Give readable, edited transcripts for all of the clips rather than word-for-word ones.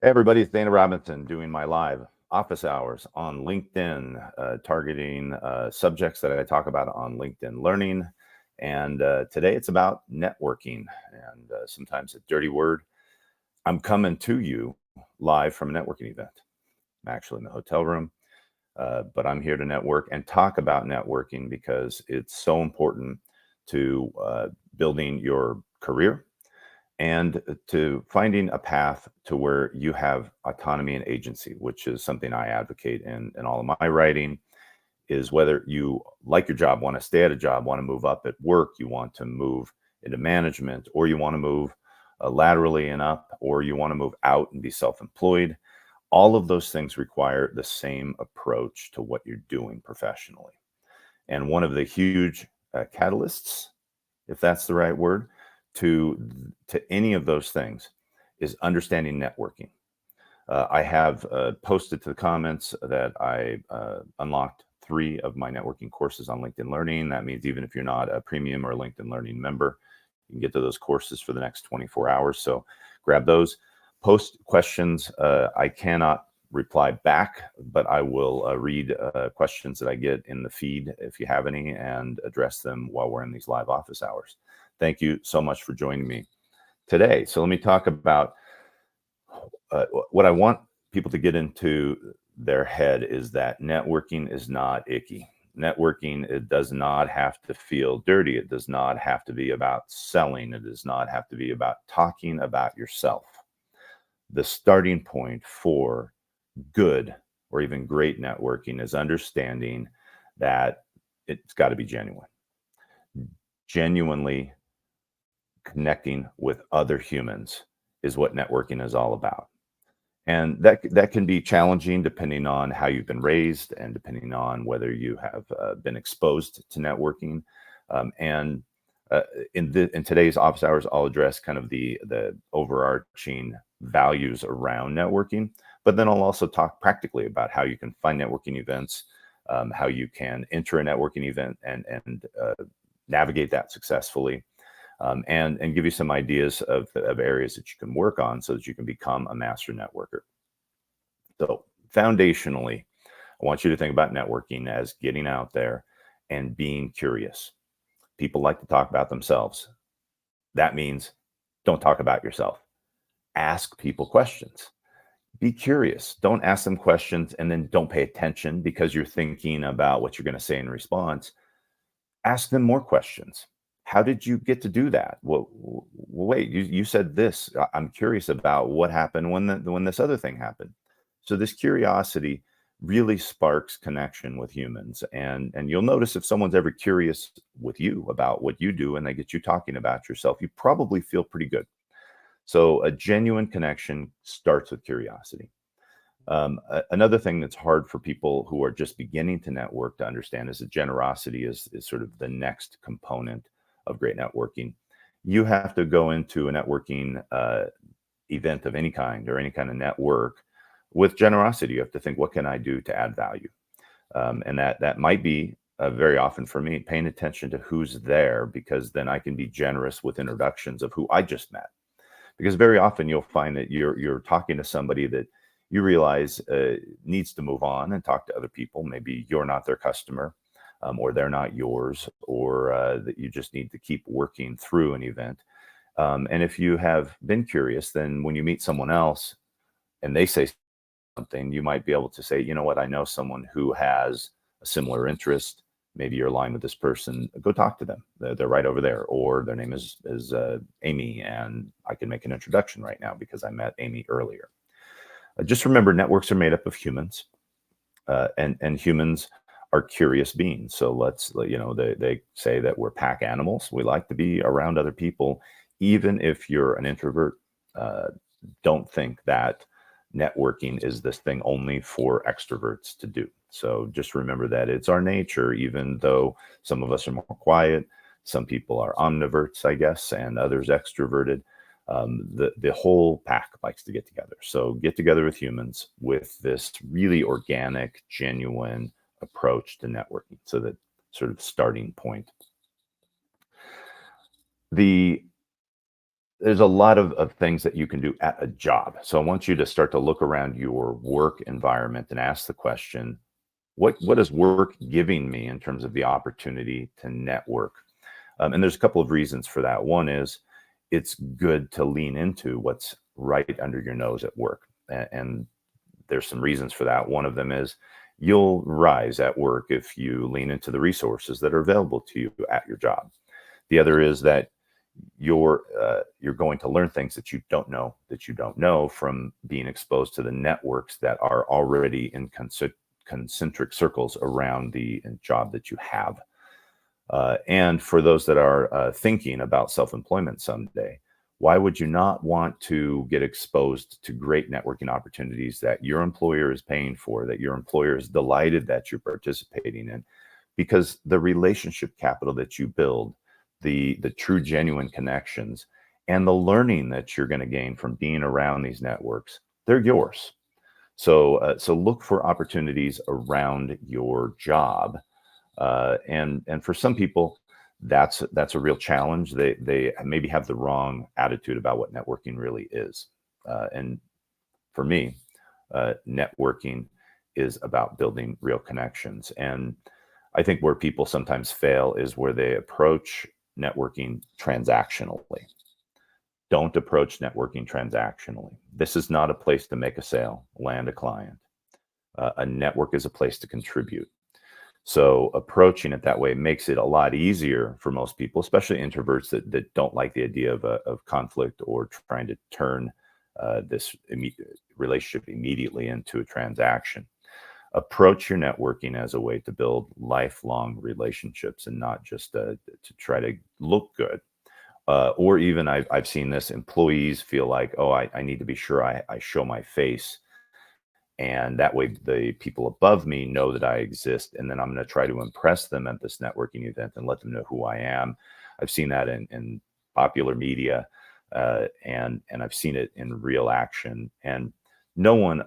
Hey everybody, it's Dana Robinson doing my live office hours on LinkedIn, targeting subjects that I talk about on LinkedIn Learning. And today it's about networking and sometimes a dirty word. I'm coming to you live from a networking event. I'm actually in the hotel room, but I'm here to network and talk about networking because it's so important to building your career and to finding a path to where you have autonomy and agency, which is something I advocate in all of my writing, is whether you like your job, want to stay at a job, want to move up at work, you want to move into management, or you want to move laterally and up, or you want to move out and be self-employed. All of those things require the same approach to what you're doing professionally. And one of the huge catalysts, if that's the right word, to any of those things is understanding networking. I have posted to the comments that I unlocked 3 of my networking courses on LinkedIn Learning. That means even if you're not a premium or LinkedIn Learning member, you can get to those courses for the next 24 hours. So grab those. Post questions. I cannot reply back, but I will read questions that I get in the feed if you have any and address them while we're in these live office hours. Thank you so much for joining me today. So let me talk about what I want people to get into their head is that networking is not icky. Networking, it does not have to feel dirty. It does not have to be about selling. It does not have to be about talking about yourself. The starting point for good or even great networking is understanding that it's got to be genuine, genuinely connecting with other humans is what networking is all about. And that can be challenging depending on how you've been raised and depending on whether you have been exposed to networking. And in today's office hours, I'll address kind of the overarching values around networking, but then I'll also talk practically about how you can find networking events, how you can enter a networking event and navigate that successfully, and give you some ideas of areas that you can work on so that you can become a master networker. So, foundationally, I want you to think about networking as getting out there and being curious. People like to talk about themselves. That means don't talk about yourself. Ask people questions. Be curious. Don't ask them questions and then don't pay attention because you're thinking about what you're going to say in response. Ask them more questions. How did you get to do that? Well, wait, you said this. I'm curious about what happened when this other thing happened. So this curiosity really sparks connection with humans, and you'll notice if someone's ever curious with you about what you do and they get you talking about yourself, you probably feel pretty good. So a genuine connection starts with curiosity. Another thing that's hard for people who are just beginning to network to understand is that generosity is sort of the next component of great networking. You have to go into a networking event of any kind or any kind of network with generosity. You have to think, what can I do to add value? And that might be very often for me paying attention to who's there because then I can be generous with introductions of who I just met, because very often you'll find that you're talking to somebody that you realize needs to move on and talk to other people. Maybe you're not their customer, or they're not yours, or that you just need to keep working through an event. And if you have been curious, then when you meet someone else and they say something, you might be able to say, you know what, I know someone who has a similar interest. Maybe you're aligned with this person. Go talk to them. They're right over there, or their name is Amy, and I can make an introduction right now because I met Amy earlier. Just remember, networks are made up of humans, and humans are curious beings. So they say that we're pack animals. We like to be around other people, even if you're an introvert. Uh, don't think that networking is this thing only for extroverts to do. So just remember that it's our nature, even though some of us are more quiet, some people are omniverts, I guess, and others extroverted. The whole pack likes to get together. So get together with humans with this really organic, genuine approach to networking. So that sort of starting point. The there's a lot of things that you can do at a job. So I want you to start to look around your work environment and ask the question, what is work giving me in terms of the opportunity to network? And there's a couple of reasons for that. One is it's good to lean into what's right under your nose at work. And there's some reasons for that. One of them is you'll rise at work if you lean into the resources that are available to you at your job. The other is that you're going to learn things that you don't know from being exposed to the networks that are already in concentric circles around the job that you have. And for those that are thinking about self-employment someday, why would you not want to get exposed to great networking opportunities that your employer is paying for, that your employer is delighted that you're participating in? Because the relationship capital that you build, the true genuine connections, and the learning that you're going to gain from being around these networks, they're yours. So look for opportunities around your job, and for some people, that's a real challenge. They maybe have the wrong attitude about what networking really is. And for me, networking is about building real connections. And I think where people sometimes fail is where they approach networking transactionally. Don't approach networking transactionally. This is not a place to make a sale, land a client. A network is a place to contribute. So approaching it that way makes it a lot easier for most people, especially introverts that don't like the idea of conflict or trying to turn this relationship immediately into a transaction. Approach your networking as a way to build lifelong relationships and not just to try to look good. Or even I've seen this, employees feel like, oh, I need to be sure I show my face, and that way the people above me know that I exist, and then I'm going to try to impress them at this networking event and let them know who I am. I've seen that in popular media, and I've seen it in real action. And no one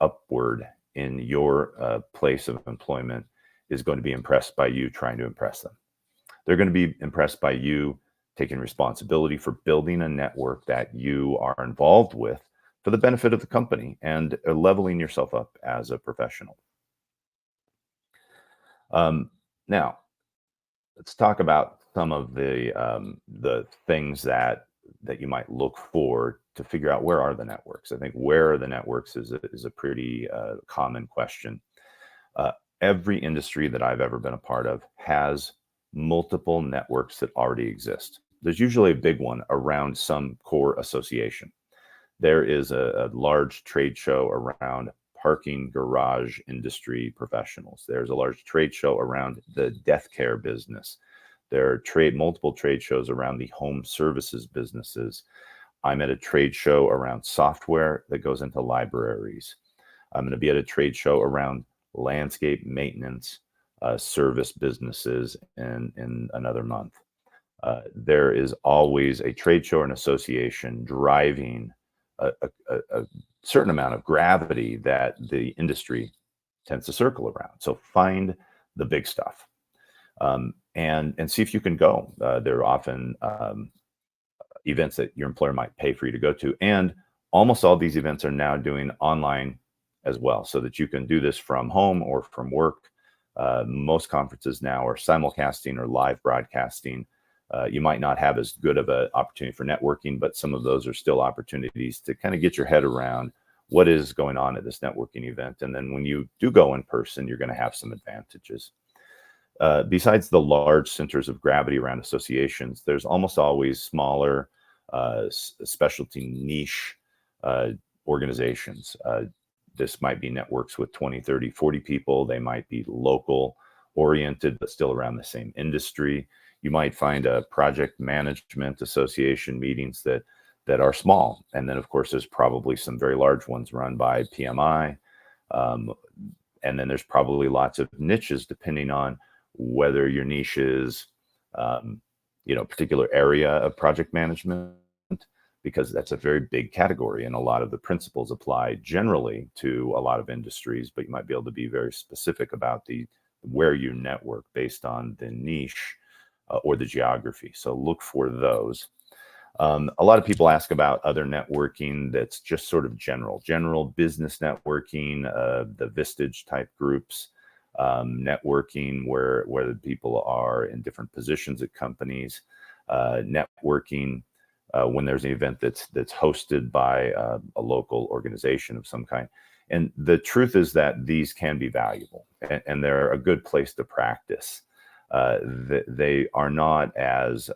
upward in your place of employment is going to be impressed by you trying to impress them. They're going to be impressed by you taking responsibility for building a network that you are involved with for the benefit of the company and leveling yourself up as a professional. Now, let's talk about some of the things that you might look for to figure out where are the networks. I think where are the networks is a pretty common question. Uh, every industry that I've ever been a part of has multiple networks that already exist. There's usually a big one around some core association. There is a large trade show around parking garage industry professionals. There's a large trade show around the death care business. There are multiple trade shows around the home services businesses. I'm at a trade show around software that goes into libraries. I'm going to be at a trade show around landscape maintenance service businesses in another month. There is always a trade show or an association driving a certain amount of gravity that the industry tends to circle around. So find the big stuff, and see if you can go. There are often events that your employer might pay for you to go to, and almost all these events are now doing online as well, so that you can do this from home or from work. Most conferences now are simulcasting or live broadcasting. You might not have as good of an opportunity for networking, but some of those are still opportunities to kind of get your head around what is going on at this networking event. And then when you do go in person, you're going to have some advantages. Besides the large centers of gravity around associations, there's almost always smaller specialty niche organizations. This might be networks with 20, 30, 40 people. They might be local oriented, but still around the same industry. You might find a project management association meetings that are small. And then, of course, there's probably some very large ones run by PMI. And then there's probably lots of niches depending on whether your niche is, particular area of project management, because that's a very big category. And a lot of the principles apply generally to a lot of industries, but you might be able to be very specific about where you network based on the niche or the geography. So look for those. A lot of people ask about other networking that's just sort of general business networking, the Vistage type groups, networking where the people are in different positions at companies, networking when there's an event that's hosted by a local organization of some kind. And the truth is that these can be valuable, and they're a good place to practice. They are not as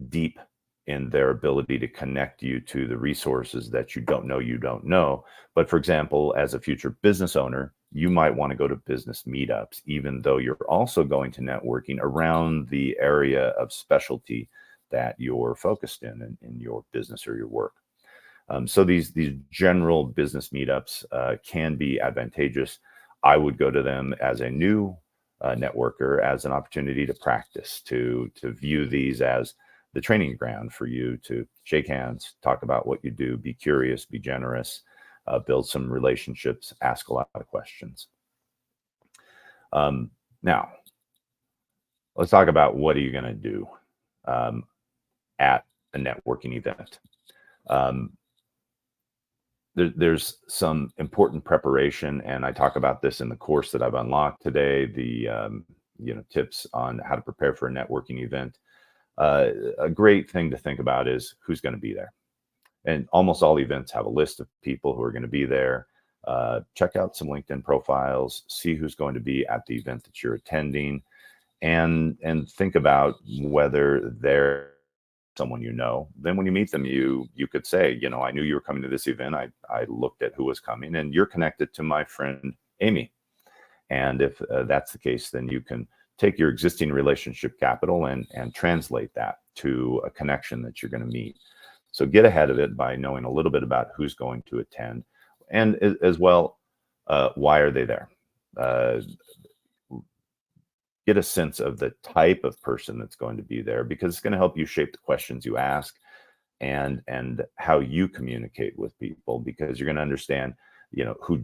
deep in their ability to connect you to the resources that you don't know. But for example, as a future business owner, you might want to go to business meetups, even though you're also going to networking around the area of specialty that you're focused in your business or your work. So these general business meetups can be advantageous. I would go to them as a new networker, as an opportunity to practice, to view these as the training ground for you to shake hands, talk about what you do, be curious, be generous, build some relationships, ask a lot of questions. Now, let's talk about what are you going to do at a networking event. There's some important preparation, and I talk about this in the course that I've unlocked today, the tips on how to prepare for a networking event. A great thing to think about is who's going to be there. And almost all events have a list of people who are going to be there. Check out some LinkedIn profiles, see who's going to be at the event that you're attending, and think about whether they're someone you know. Then when you meet them, you could say, I knew you were coming to this event. I looked at who was coming, and you're connected to my friend Amy. And if that's the case, then you can take your existing relationship capital and translate that to a connection that you're going to meet. So get ahead of it by knowing a little bit about who's going to attend, and as well, why are they there? Get a sense of the type of person that's going to be there, because it's going to help you shape the questions you ask and how you communicate with people, because you're going to understand, who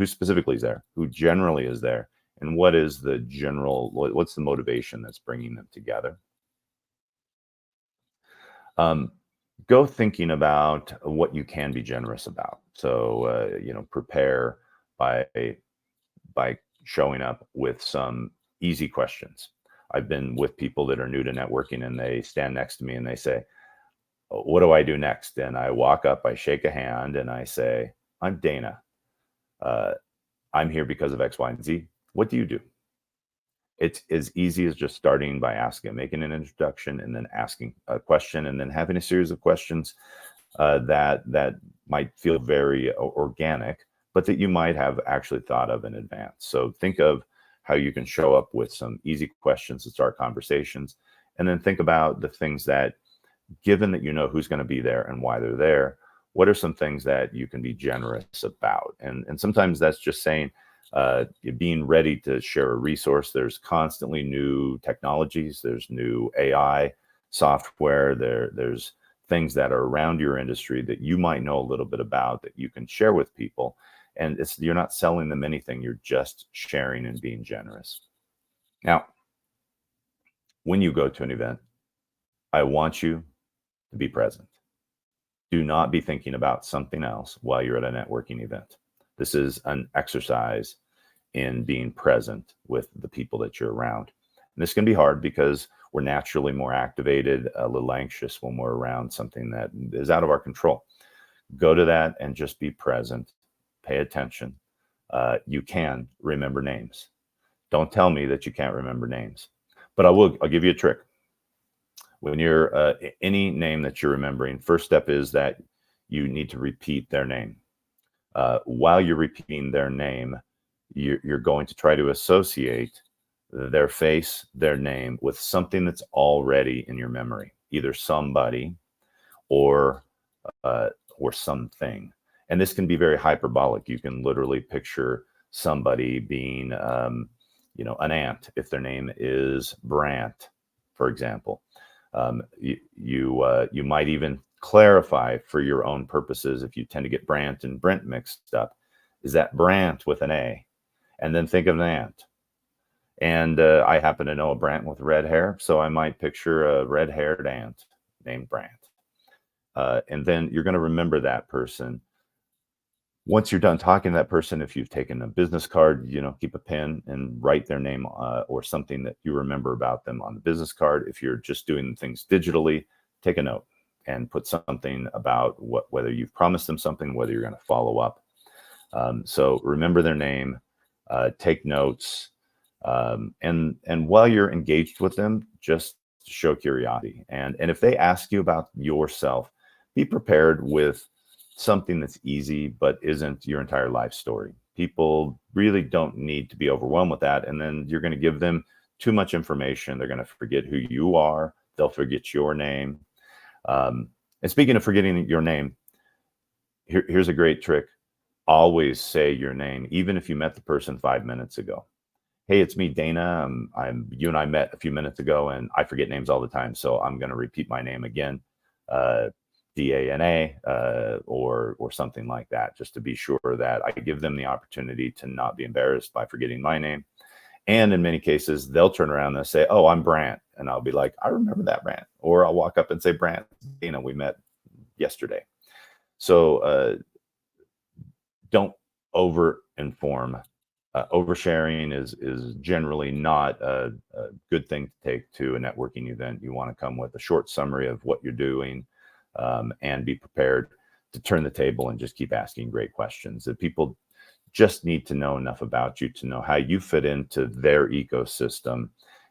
specifically is there, and what's the motivation that's bringing them together. Go thinking about what you can be generous about. So, prepare by showing up with some easy questions. I've been with people that are new to networking, and they stand next to me and they say, what do I do next? And I walk up, I shake a hand, and I say, I'm Dana. I'm here because of X, Y, and Z. What do you do? It's as easy as just starting by making an introduction, and then asking a question, and then having a series of questions that might feel very organic, but that you might have actually thought of in advance. So think of how you can show up with some easy questions to start conversations, and then think about the things that, given that you know who's going to be there and why they're there, what are some things that you can be generous about? And sometimes that's just saying, being ready to share a resource. There's constantly new technologies. There's new AI software. There's things that are around your industry that you might know a little bit about that you can share with people. And you're not selling them anything. You're just sharing and being generous. Now, when you go to an event, I want you to be present. Do not be thinking about something else while you're at a networking event. This is an exercise in being present with the people that you're around. And this can be hard because we're naturally more activated, a little anxious when we're around something that is out of our control. Go to that and just be present. Pay attention. You can remember names. Don't tell me that you can't remember names, but I'll give you a trick. When you're any name that you're remembering, first step is that you need to repeat their name. While you're repeating their name, you're going to try to associate their face, their name, with something that's already in your memory, either somebody or something. And this can be very hyperbolic. You can literally picture somebody being, an aunt, if their name is Brant, for example. You might even clarify for your own purposes, if you tend to get Brant and Brent mixed up, is that Brant with an A? And then think of an aunt. And I happen to know a Brant with red hair, so I might picture a red-haired ant named Brant. And then you're going to remember that person. Once you're done talking to that person, if you've taken a business card, keep a pen and write their name or something that you remember about them on the business card. If you're just doing things digitally, take a note and put something about whether you've promised them something, whether you're going to follow up. So remember their name, take notes, and while you're engaged with them, just show curiosity. And if they ask you about yourself, be prepared with something that's easy but isn't your entire life story. People really don't need to be overwhelmed with that, and then you're going to give them too much information. They're going to forget who you are. They'll forget your name. And speaking of forgetting your name, here's a great trick. Always say your name, even if you met the person 5 minutes ago. Hey, it's me, Dana. You and I met a few minutes ago, and I forget names all the time, so I'm going to repeat my name again, Dana, or something like that, just to be sure that I give them the opportunity to not be embarrassed by forgetting my name. And in many cases, they'll turn around and say, "Oh, I'm Brant," and I'll be like, "I remember that Brant," or I'll walk up and say, "Brant, Dana, we met yesterday." So don't over inform. Oversharing is generally not a good thing to take to a networking event. You want to come with a short summary of what you're doing, and be prepared to turn the table and just keep asking great questions. That people just need to know enough about you to know how you fit into their ecosystem.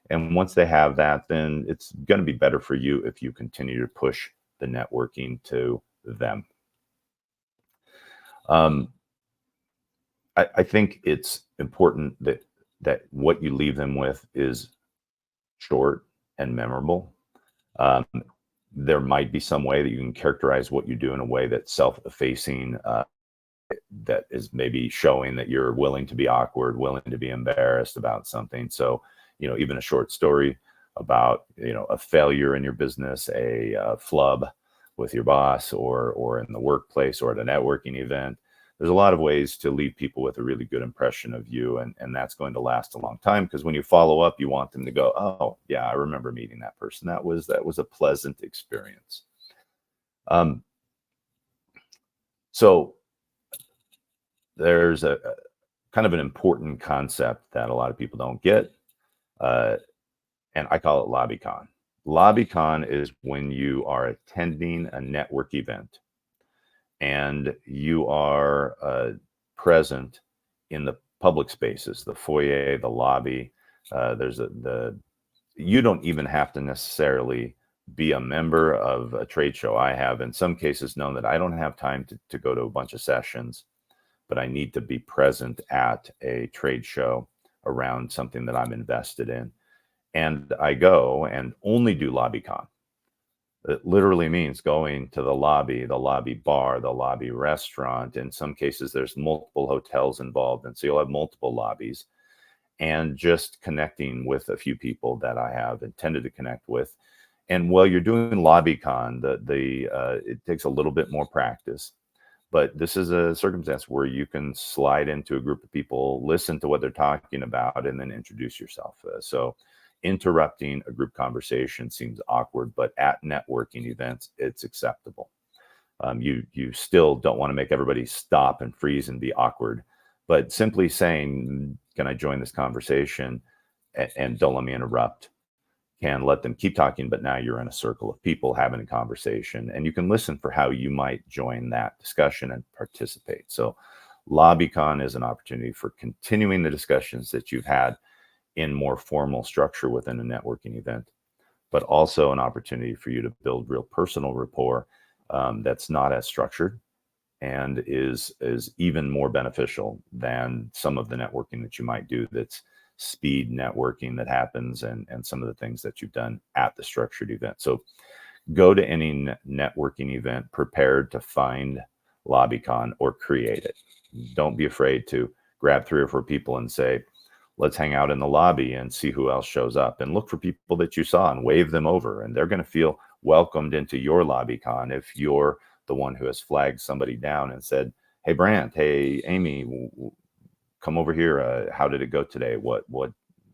And once they have that, then it's going to be better for you if you continue to push the networking to them. I think it's important that what you leave them with is short and memorable. Um, there might be some way that you can characterize what you do in a way that's self-effacing, that is maybe showing that you're willing to be awkward, willing to be embarrassed about something. So, even a short story about, a failure in your business, a flub with your boss, or in the workplace, or at a networking event. There's a lot of ways to leave people with a really good impression of you, and that's going to last a long time, because when you follow up, you want them to go, "Oh, yeah, I remember meeting that person. That was a pleasant experience." Um, so there's a kind of an important concept that a lot of people don't get, uh, and I call it LobbyCon. LobbyCon is when you are attending a network event and you are present in the public spaces, the foyer, the lobby. You don't even have to necessarily be a member of a trade show. I have in some cases known that I don't have time to go to a bunch of sessions, but I need to be present at a trade show around something that I'm invested in. And I go and only do LobbyCon. It literally means going to the lobby bar, the lobby restaurant. In some cases, there's multiple hotels involved, and so you'll have multiple lobbies, and just connecting with a few people that I have intended to connect with. And while you're doing LobbyCon, it takes a little bit more practice, but this is a circumstance where you can slide into a group of people, listen to what they're talking about, and then introduce yourself. So interrupting a group conversation seems awkward, but at networking events, it's acceptable. You still don't want to make everybody stop and freeze and be awkward, but simply saying, "Can I join this conversation?" and don't let me interrupt, can let them keep talking, but now you're in a circle of people having a conversation, and you can listen for how you might join that discussion and participate. So LobbyCon is an opportunity for continuing the discussions that you've had in more formal structure within a networking event, but also an opportunity for you to build real personal rapport, that's not as structured and is even more beneficial than some of the networking that you might do that's speed networking that happens, and some of the things that you've done at the structured event. So go to any networking event prepared to find LobbyCon or create it. Don't be afraid to grab 3 or 4 people and say, "Let's hang out in the lobby and see who else shows up," and look for people that you saw and wave them over, and they're going to feel welcomed into your LobbyCon if you're the one who has flagged somebody down and said, "Hey, Brant, hey, Amy, come over here. How did it go today? What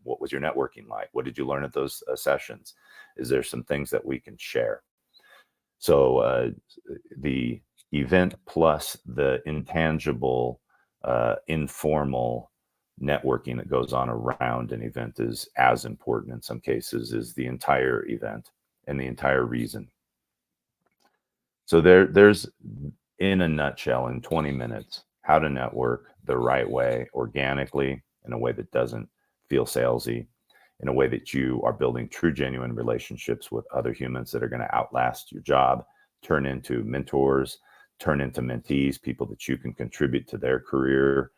What was your networking like? What did you learn at those sessions? Is there some things that we can share? So the event plus the intangible, informal networking that goes on around an event is as important in some cases as the entire event and the entire reason. So there's, in a nutshell, in 20 minutes, how to network the right way, organically, in a way that doesn't feel salesy, in a way that you are building true, genuine relationships with other humans that are going to outlast your job, turn into mentors, turn into mentees, people that you can contribute to their career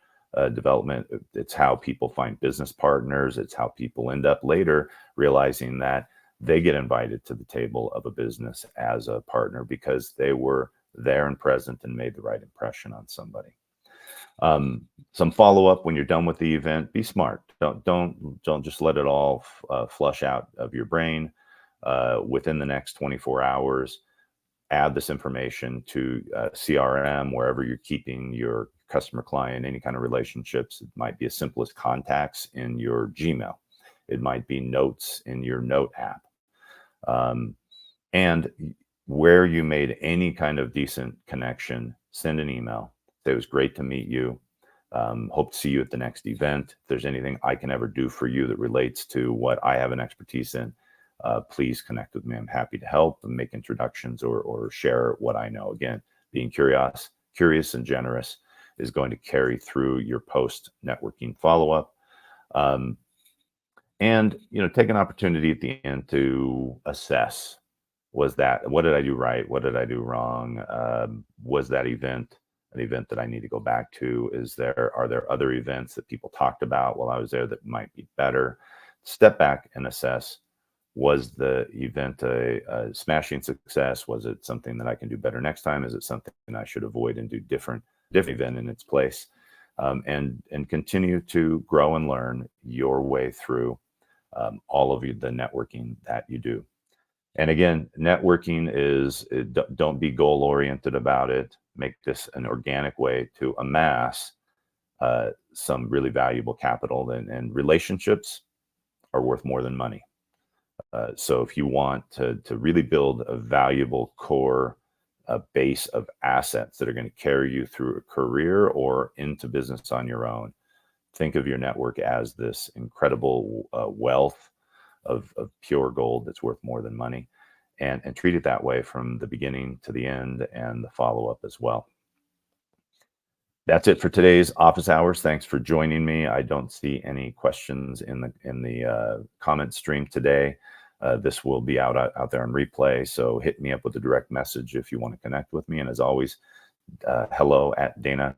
development. It's how people find business partners. It's how people end up later realizing that they get invited to the table of a business as a partner because they were there and present and made the right impression on somebody. Some follow-up when you're done with the event. Be smart. Don't just let it all flush out of your brain. Within the next 24 hours, add this information to CRM, wherever you're keeping your customer, client, any kind of relationships. It might be as simple as contacts in your Gmail. It might be notes in your note app. And where you made any kind of decent connection, send an email. It was great to meet you. Hope to see you at the next event. If there's anything I can ever do for you that relates to what I have an expertise in, please connect with me. I'm happy to help and make introductions or share what I know. Again, being curious and generous is going to carry through your post networking follow-up. And take an opportunity at the end to assess, what did I do right? What did I do wrong? Was that event an event that I need to go back to? Are there other events that people talked about while I was there that might be better? Step back and assess, was the event a smashing success? Was it something that I can do better next time? Is it something I should avoid and do different event in its place? And continue to grow and learn your way through all of the networking that you do. And again, networking don't be goal oriented about it. Make this an organic way to amass some really valuable capital, and relationships are worth more than money. So if you want to really build a valuable core base of assets that are going to carry you through a career or into business on your own, think of your network as this incredible wealth of pure gold that's worth more than money, and treat it that way from the beginning to the end and the follow-up as well. That's it for today's office hours. Thanks for joining me. I don't see any questions in the comment stream today. This will be out there on replay, so hit me up with a direct message if you want to connect with me. And as always, hello@dana.com.